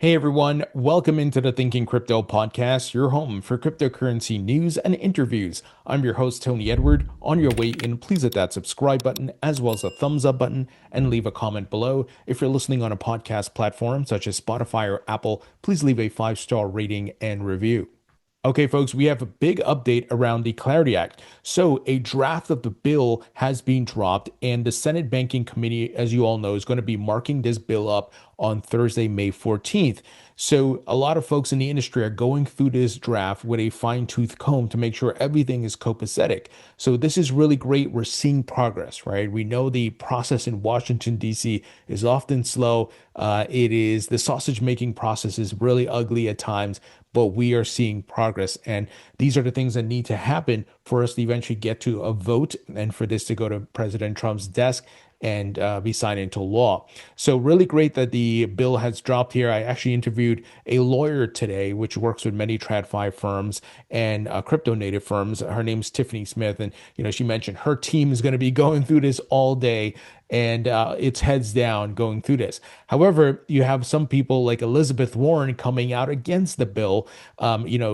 Hey everyone, welcome into the Thinking Crypto podcast, your home for cryptocurrency news and interviews. I'm your host, Tony Edward. On your way in, please hit that subscribe button as well as a thumbs up button and leave a comment below. If you're listening on a podcast platform such as Spotify or Apple, please leave a 5-star rating and review. Okay, folks, we have a big update around the Clarity Act. So, a draft of the bill has been dropped, and the Senate Banking Committee, as you all know, is going to be marking this bill up on Thursday, May 14th. So, a lot of folks in the industry are going through this draft with a fine-tooth comb to make sure everything is copacetic. So, this is really great. We're seeing progress, right? We know the process in Washington, D.C. is often slow. The sausage making process is really ugly at times, but we are seeing progress. And these are the things that need to happen for us to eventually get to a vote and for this to go to President Trump's desk and be signed into law. So really great that the bill has dropped here. I actually interviewed a lawyer today, which works with many TradFi firms and crypto native firms. Her name's Tiffany Smith. And, she mentioned her team is going to be going through this all day, and it's heads down going through this. However, you have some people like Elizabeth Warren coming out against the bill.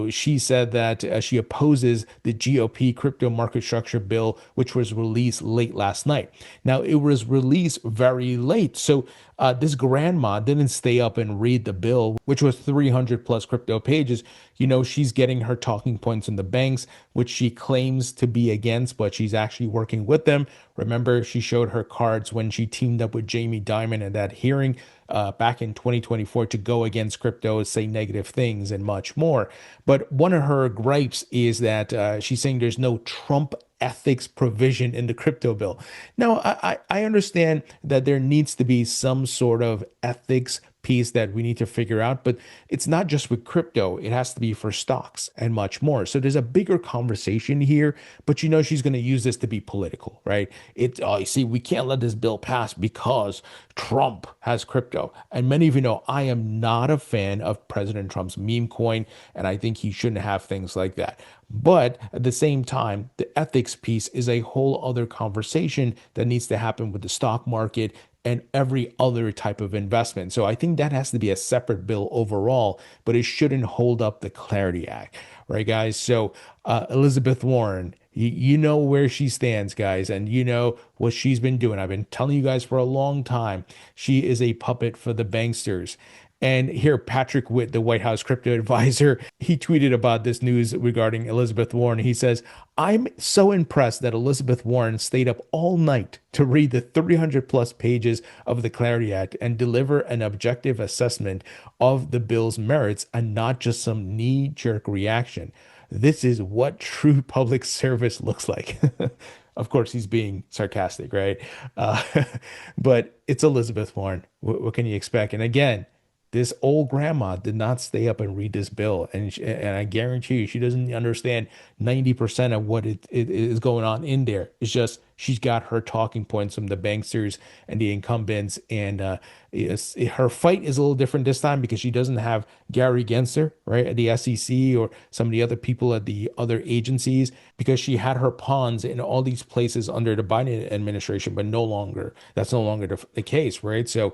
She said that she opposes the GOP crypto market structure bill, which was released late last night. Now, it was released very late. So this grandma didn't stay up and read the bill, which was 300 plus crypto pages. She's getting her talking points in the banks, which she claims to be against, but she's actually working with them. Remember, she showed her cards when she teamed up with Jamie Dimon at that hearing back in 2024 to go against crypto, say negative things, and much more. But one of her gripes is that she's saying there's no Trump ethics provision in the crypto bill. Now, I understand that there needs to be some sort of ethics piece that we need to figure out, but it's not just with crypto. It has to be for stocks and much more. So there's a bigger conversation here, but she's going to use this to be political, right? You see, we can't let this bill pass because Trump has crypto. And many of you know I am not a fan of President Trump's meme coin, and I think he shouldn't have things like that. But at the same time, the ethics piece is a whole other conversation that needs to happen with the stock market and every other type of investment. So I think that has to be a separate bill overall, but it shouldn't hold up the Clarity Act, right, guys? So Elizabeth Warren, you know where she stands, guys, and you know what she's been doing. I've been telling you guys for a long time. She is a puppet for the banksters. And here, Patrick Witt, the White House crypto advisor, he tweeted about this news regarding Elizabeth Warren. He says, I'm so impressed that Elizabeth Warren stayed up all night to read the 300 plus pages of the Clarity Act and deliver an objective assessment of the bill's merits and not just some knee-jerk reaction. This is what true public service looks like. Of course, he's being sarcastic, right? Uh, but it's Elizabeth Warren. What can you expect? And again, this old grandma did not stay up and read this bill, and I guarantee you, she doesn't understand 90% of what it is going on in there. It's just she's got her talking points from the banksters and the incumbents, and her fight is a little different this time because she doesn't have Gary Gensler, right, at the SEC or some of the other people at the other agencies, because she had her pawns in all these places under the Biden administration, but that's no longer the case, right? So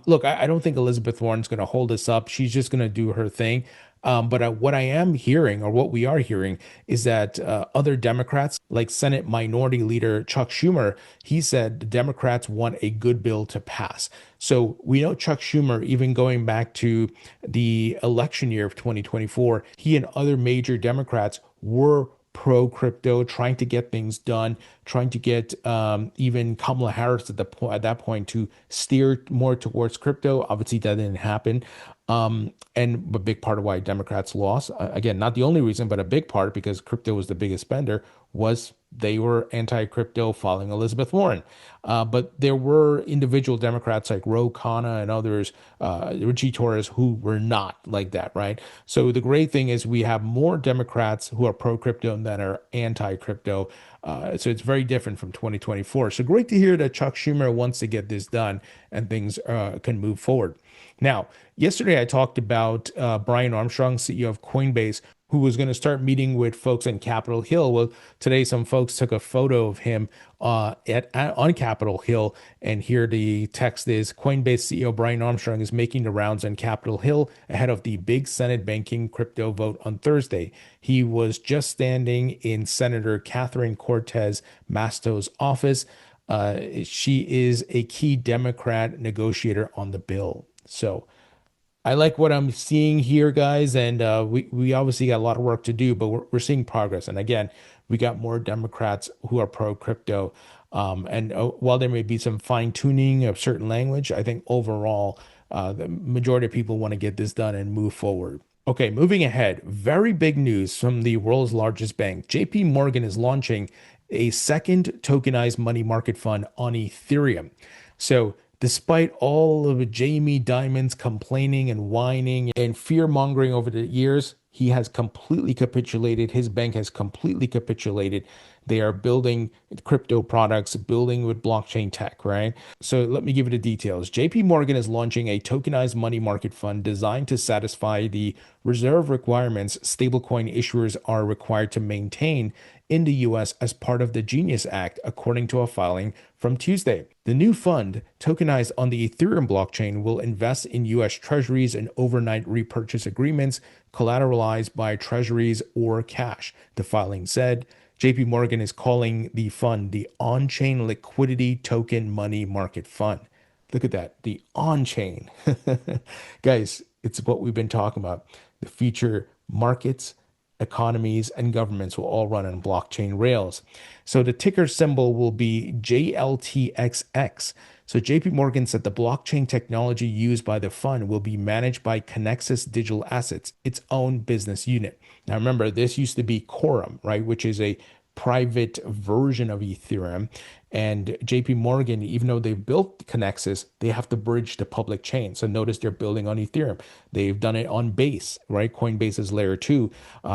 look, I don't think Elizabeth Warren's going to hold us up. She's just going to do her thing. But what I am hearing, or what we are hearing, is that other Democrats, like Senate Minority Leader Chuck Schumer, he said the Democrats want a good bill to pass. So we know Chuck Schumer, even going back to the election year of 2024, he and other major Democrats were pro crypto, trying to get things done, trying to get even Kamala Harris at that point to steer more towards crypto. Obviously, that didn't happen. And a big part of why Democrats lost, again, not the only reason, but a big part, because crypto was the biggest spender, was they were anti-crypto following Elizabeth Warren. But there were individual Democrats like Ro Khanna and others, Richie Torres, who were not like that, right? So the great thing is we have more Democrats who are pro-crypto than are anti-crypto. So it's very different from 2024. So great to hear that Chuck Schumer wants to get this done and things can move forward. Now, yesterday I talked about Brian Armstrong, CEO of Coinbase, who was going to start meeting with folks in Capitol Hill. Well, today some folks took a photo of him on Capitol Hill, and here the text is: Coinbase CEO Brian Armstrong is making the rounds on Capitol Hill ahead of the big Senate banking crypto vote on Thursday. He was just standing in Senator Catherine Cortez Masto's office. She is a key Democrat negotiator on the bill. So I like what I'm seeing here, guys, and we obviously got a lot of work to do, but we're seeing progress. And again, we got more Democrats who are pro crypto. And while there may be some fine tuning of certain language, I think overall, the majority of people want to get this done and move forward. Okay, moving ahead, very big news from the world's largest bank. JP Morgan is launching a second tokenized money market fund on Ethereum. So, despite all of Jamie Dimon's complaining and whining and fear mongering over the years, he has completely capitulated. His bank has completely capitulated. They are building crypto products, building with blockchain tech, right? So let me give you the details. JP Morgan is launching a tokenized money market fund designed to satisfy the reserve requirements stablecoin issuers are required to maintain in the US as part of the Genius Act, according to a filing from Tuesday. The new fund, tokenized on the Ethereum blockchain, will invest in US treasuries and overnight repurchase agreements collateralized by treasuries or cash, the filing said. JP Morgan is calling the fund the On-Chain Liquidity Token Money Market Fund. Look at that, the on-chain. Guys, it's what we've been talking about. The future markets, economies, and governments will all run on blockchain rails. So the ticker symbol will be JLTXX. So JP Morgan said the blockchain technology used by the fund will be managed by Connexus Digital Assets, its own business unit. Now remember, this used to be Quorum, right, which is a private version of Ethereum. And JP Morgan, even though they've built Connexus, they have to bridge the public chain. So notice they're building on Ethereum. They've done it on Base, right? Coinbase's layer 2.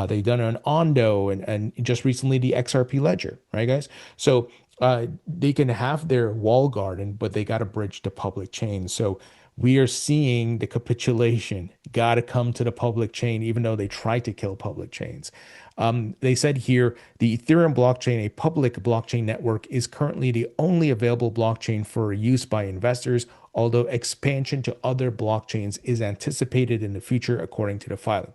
They've done it on Ondo and just recently the XRP Ledger, right, guys? So they can have their wall garden, but they got to bridge the public chain. So we are seeing the capitulation. Got to come to the public chain, even though they try to kill public chains. They said here the Ethereum blockchain, a public blockchain network, is currently the only available blockchain for use by investors, although expansion to other blockchains is anticipated in the future, according to the filing.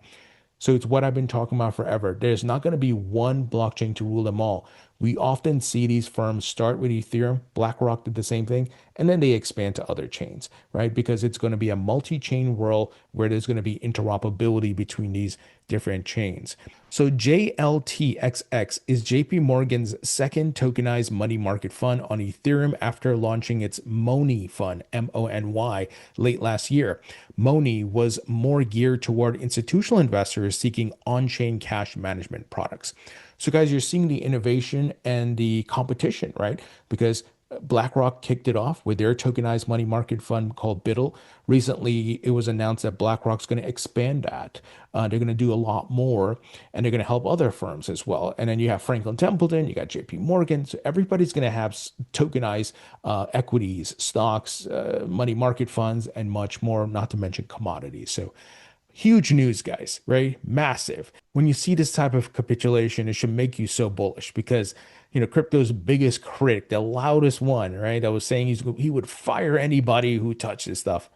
So it's what I've been talking about forever. There's not going to be one blockchain to rule them all. We often see these firms start with Ethereum, BlackRock did the same thing, and then they expand to other chains, right? Because it's going to be a multi-chain world where there's going to be interoperability between these different chains. So JLTXX is JP Morgan's second tokenized money market fund on Ethereum after launching its Moni fund, MONY, late last year. Moni was more geared toward institutional investors seeking on-chain cash management products. So guys, you're seeing the innovation and the competition, right? Because BlackRock kicked it off with their tokenized money market fund called BIDL. Recently, it was announced that BlackRock's going to expand that. They're going to do a lot more, and they're going to help other firms as well. And then you have Franklin Templeton, you got JP Morgan. So everybody's going to have tokenized equities, stocks, money market funds, and much more, not to mention commodities. So huge news, guys, right? Massive. When you see this type of capitulation, it should make you so bullish because, you know, crypto's biggest critic, the loudest one, right, that was saying he would fire anybody who touched this stuff.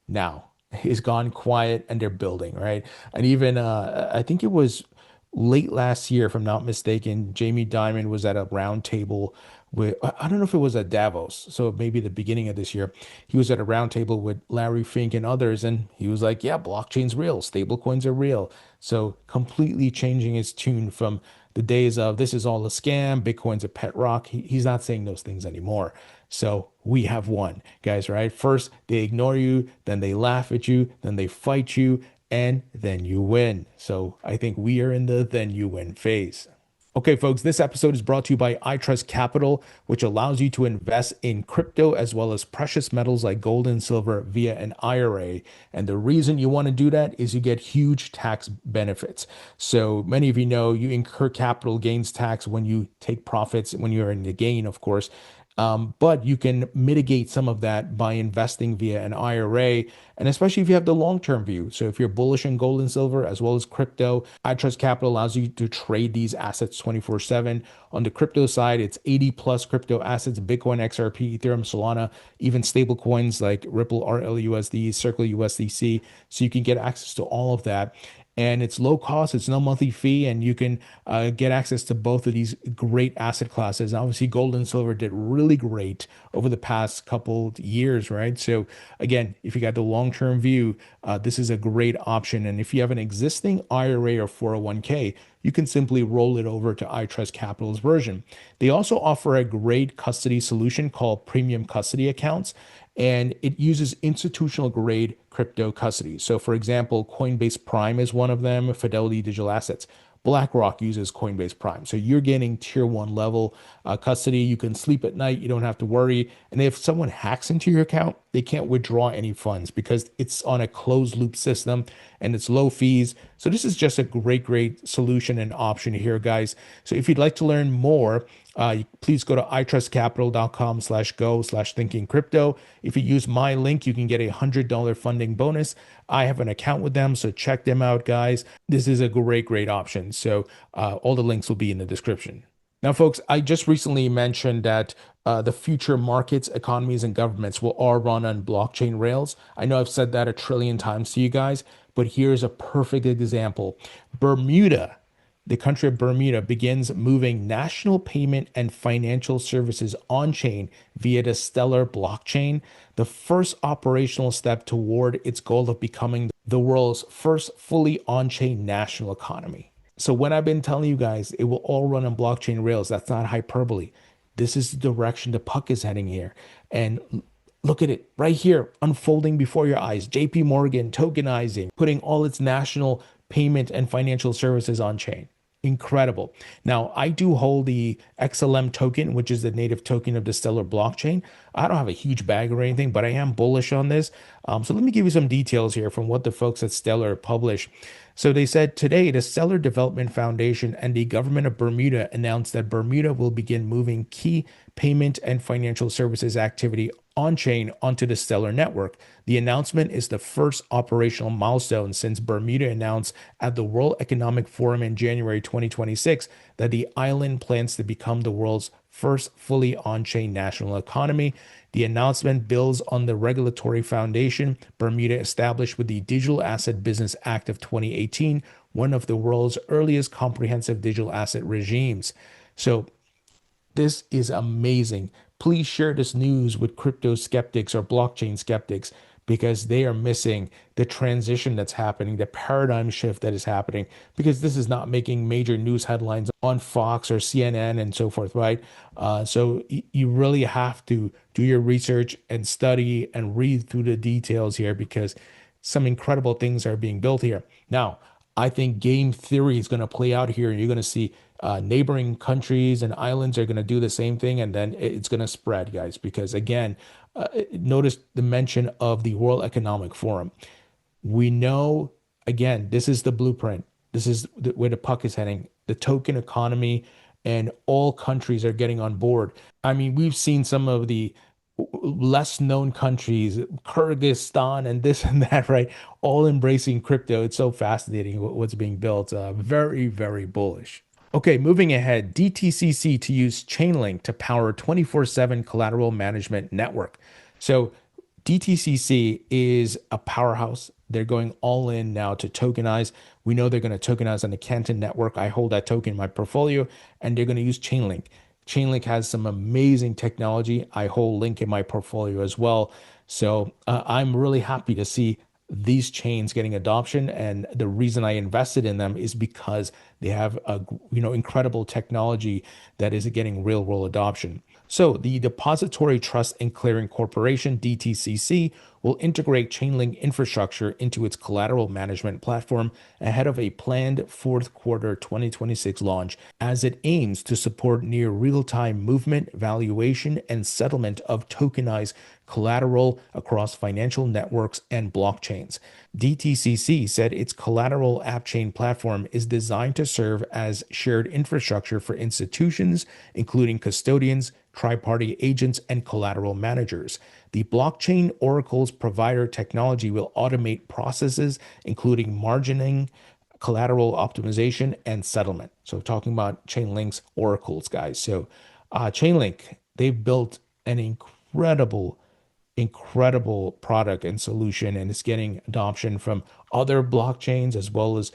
Now he's gone quiet and they're building, right? And even I think it was late last year, if I'm not mistaken, Jamie Dimon was at a round table with, I don't know if it was at Davos, so maybe the beginning of this year, he was at a round table with Larry Fink and others, and he was like, yeah, blockchain's real, stablecoins are real. So completely changing his tune from the days of this is all a scam, Bitcoin's a pet rock. He's not saying those things anymore. So we have won, guys, right? First, they ignore you, then they laugh at you, then they fight you, and then you win. So I think we are in the then you win phase. Okay, folks, this episode is brought to you by iTrust Capital, which allows you to invest in crypto as well as precious metals like gold and silver via an IRA. And the reason you want to do that is you get huge tax benefits. So many of you know you incur capital gains tax when you take profits, when you're in the gain, of course. But you can mitigate some of that by investing via an IRA, and especially if you have the long-term view. So if you're bullish in gold and silver as well as crypto, iTrust Capital allows you to trade these assets 24/7. On the crypto side, it's 80 plus crypto assets, Bitcoin, XRP, Ethereum, Solana, even stable coins like Ripple, RLUSD, Circle USDC. So you can get access to all of that. And it's low cost, it's no monthly fee, and you can get access to both of these great asset classes. Obviously, gold and silver did really great over the past couple years, right? So, again, if you got the long term view, this is a great option. And if you have an existing IRA or 401k, you can simply roll it over to iTrust Capital's version. They also offer a great custody solution called premium custody accounts, and it uses institutional grade crypto custody. So, for example, Coinbase Prime is one of them, Fidelity Digital Assets. BlackRock uses Coinbase Prime. So you're getting tier one level custody. You can sleep at night. You don't have to worry. And if someone hacks into your account, they can't withdraw any funds because it's on a closed loop system and it's low fees. So this is just a great solution and option here, guys. So if you'd like to learn more, please go to itrustcapital.com/go/thinking crypto. If you use my link, you can get a $100 funding bonus. I have an account with them, so check them out, guys. This is a great option. So all the links will be in the description. Now, folks, I just recently mentioned that the future markets, economies, and governments will all run on blockchain rails. I know I've said that a trillion times to you guys, but here's a perfect example. Bermuda, the country of Bermuda, begins moving national payment and financial services on-chain via the Stellar blockchain, the first operational step toward its goal of becoming the world's first fully on-chain national economy. So when I've been telling you guys it will all run on blockchain rails, that's not hyperbole. This is the direction the puck is heading here. And look at it right here, unfolding before your eyes. Jpmorgan tokenizing, putting all its national payment and financial services on chain. Incredible. Now, I do hold the XLM token, which is the native token of the Stellar blockchain. I don't have a huge bag or anything, but I am bullish on this. So let me give you some details here from what the folks at Stellar published. So they said today, the Stellar Development Foundation and the government of Bermuda announced that Bermuda will begin moving key payment and financial services activity on-chain onto the Stellar network. The announcement is the first operational milestone since Bermuda announced at the World Economic Forum in January 2026 that the island plans to become the world's first fully on-chain national economy. The announcement builds on the regulatory foundation Bermuda established with the Digital Asset Business Act of 2018, one of the world's earliest comprehensive digital asset regimes. So this is amazing. Please share this news with crypto skeptics or blockchain skeptics because they are missing the transition that's happening, the paradigm shift that is happening, because this is not making major news headlines on Fox or CNN and so forth, right? So you really have to do your research and study and read through the details here because some incredible things are being built here. Now, I think game theory is going to play out here, and you're going to see neighboring countries and islands are going to do the same thing, and then it's going to spread, guys, because again, notice the mention of the World Economic Forum. We know, again, this is the blueprint. This is where the puck is heading, the token economy, and all countries are getting on board. I mean, we've seen some of the less known countries, Kyrgyzstan and this and that, right? All embracing crypto. It's so fascinating what's being built. Very bullish. Okay, moving ahead, DTCC to use Chainlink to power 24/7 collateral management network. So DTCC is a powerhouse. They're going all in now to tokenize. We know they're going to tokenize on the Canton network. I hold that token in my portfolio, and they're going to use Chainlink. Chainlink has some amazing technology. I hold Link in my portfolio as well. So I'm really happy to see these chains getting adoption, and the reason I invested in them is because they have a incredible technology that is getting real world adoption. So the Depository Trust and Clearing Corporation, DTCC, will integrate Chainlink infrastructure into its collateral management platform ahead of a planned fourth quarter 2026 launch, as it aims to support near real-time movement, valuation, and settlement of tokenized collateral across financial networks and blockchains. DTCC said its collateral app chain platform is designed to serve as shared infrastructure for institutions, including custodians, tri-party agents, and collateral managers. The blockchain oracle's provider technology will automate processes, including margining, collateral optimization, and settlement. So talking about Chainlink's oracles, guys. So Chainlink, they've built an incredible product and solution, and it's getting adoption from other blockchains as well as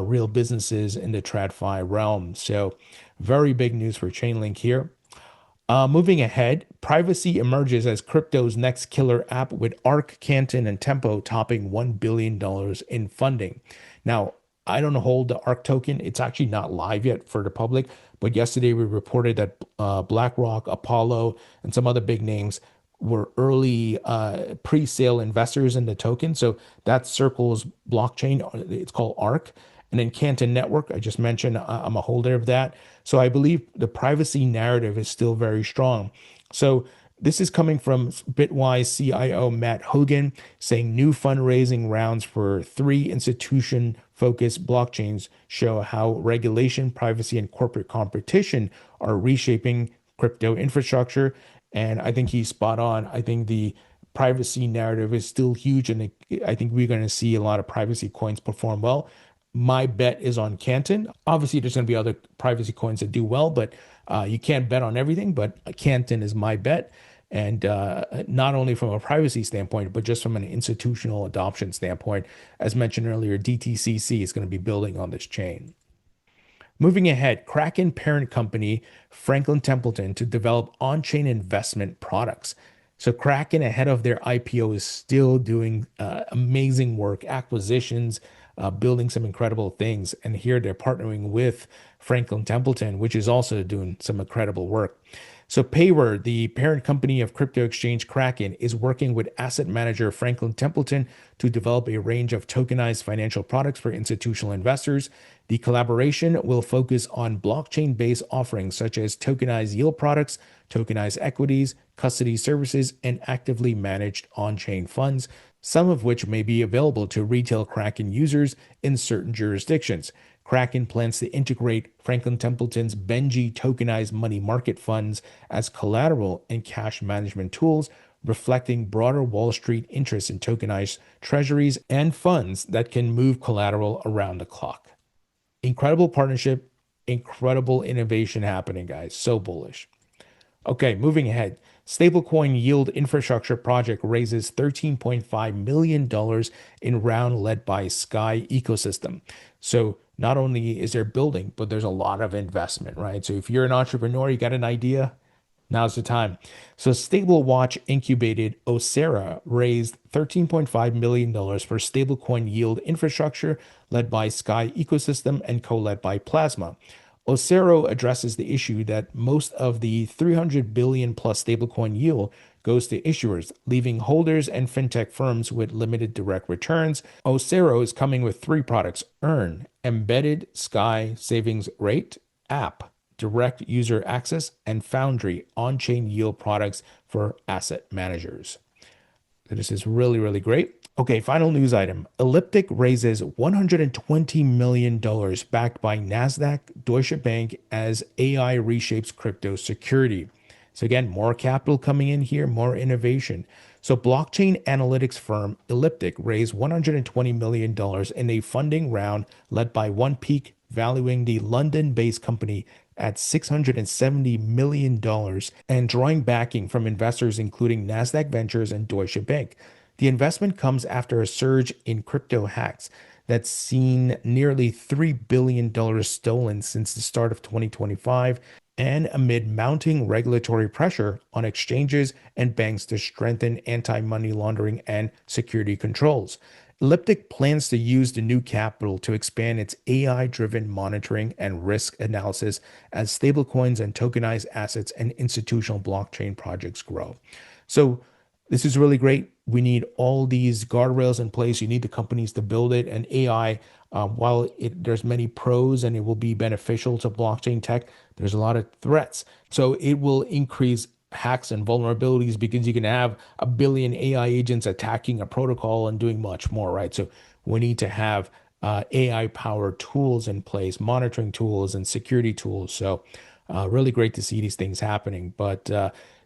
real businesses in the TradFi realm. So very big news for Chainlink here. Moving ahead, privacy emerges as crypto's next killer app with Arc, Canton, and Tempo topping $1 billion in funding. Now, I don't hold the Arc token. It's actually not live yet for the public, but yesterday we reported that BlackRock, Apollo, and some other big names were early pre-sale investors in the token. So that Circle's blockchain, it's called Arc. And then Canton Network, I just mentioned, I'm a holder of that. So I believe the privacy narrative is still very strong. So this is coming from Bitwise CIO Matt Hogan saying new fundraising rounds for 3 institution-focused blockchains show how regulation, privacy, and corporate competition are reshaping crypto infrastructure. And I think he's spot on. I think the privacy narrative is still huge, and I think we're going to see a lot of privacy coins perform well. My bet is on Canton. Obviously, there's going to be other privacy coins that do well, but you can't bet on everything. But Canton is my bet. And not only from a privacy standpoint, but just from an institutional adoption standpoint. As mentioned earlier, DTCC is going to be building on this chain. Moving ahead, Kraken parent company Franklin Templeton to develop on-chain investment products. So Kraken, ahead of their IPO, is still doing amazing work, acquisitions, building some incredible things. And here they're partnering with Franklin Templeton, which is also doing some incredible work. So Payward, the parent company of crypto exchange Kraken, is working with asset manager Franklin Templeton to develop a range of tokenized financial products for institutional investors. The collaboration will focus on blockchain-based offerings such as tokenized yield products, tokenized equities, custody services, and actively managed on-chain funds, some of which may be available to retail Kraken users in certain jurisdictions. Kraken plans to integrate Franklin Templeton's Benji tokenized money market funds as collateral and cash management tools, reflecting broader Wall Street interest in tokenized treasuries and funds that can move collateral around the clock. Incredible partnership, incredible innovation happening, guys. So bullish. Okay, moving ahead. Stablecoin Yield Infrastructure Project raises $13.5 million in round led by Sky Ecosystem. So not only is there building, but there's a lot of investment, right? So if you're an entrepreneur, you got an idea, now's the time. So StableWatch incubated Osera raised $13.5 million for stablecoin yield infrastructure led by Sky Ecosystem and co-led by Plasma. Osero addresses the issue that most of the 300 billion plus stablecoin yield goes to issuers, leaving holders and fintech firms with limited direct returns. Osero is coming with 3 products: Earn, Embedded Sky Savings Rate, App, Direct User Access, and Foundry, on-chain yield products for asset managers. So this is really, really great. Okay, final news item. Elliptic raises $120 million backed by NASDAQ, Deutsche Bank as AI reshapes crypto security. So again, more capital coming in here, more innovation. So blockchain analytics firm Elliptic raised $120 million in a funding round led by One Peak, valuing the London-based company at $670 million and drawing backing from investors including NASDAQ Ventures and Deutsche Bank. The investment comes after a surge in crypto hacks that's seen nearly $3 billion stolen since the start of 2025, and amid mounting regulatory pressure on exchanges and banks to strengthen anti-money laundering and security controls. Elliptic plans to use the new capital to expand its AI-driven monitoring and risk analysis as stablecoins and tokenized assets and institutional blockchain projects grow. So this is really great. We need all these guardrails in place. You need the companies to build it. And AI, while there's many pros and it will be beneficial to blockchain tech, there's a lot of threats. So it will increase hacks and vulnerabilities because you can have a billion AI agents attacking a protocol and doing much more, right? So we need to have AI-powered tools in place, monitoring tools and security tools. So Really great to see these things happening. But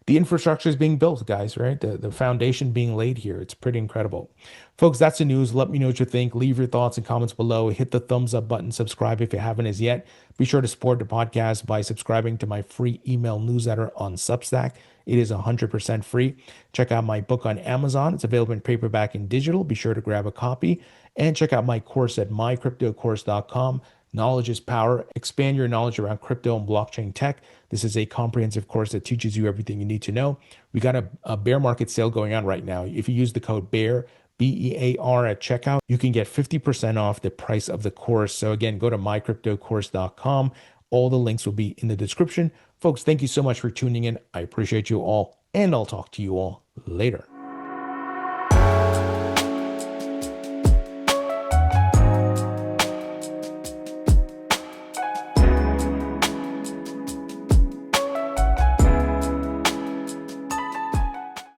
the infrastructure is being built, guys, right? The foundation being laid here. It's pretty incredible. Folks, that's the news. Let me know what you think. Leave your thoughts and comments below. Hit the thumbs up button. Subscribe if you haven't as yet. Be sure to support the podcast by subscribing to my free email newsletter on Substack. It is 100% free. Check out my book on Amazon. It's available in paperback and digital. Be sure to grab a copy. And check out my course at mycryptocourse.com. Knowledge is power. Expand your knowledge around crypto and blockchain tech. This is a comprehensive course that teaches you everything you need to know. We got a bear market sale going on right now. If you use the code BEAR, BEAR at checkout, you can get 50% off the price of the course. So again, go to mycryptocourse.com. All the links will be in the description. Folks, thank you so much for tuning in. I appreciate you all, and I'll talk to you all later.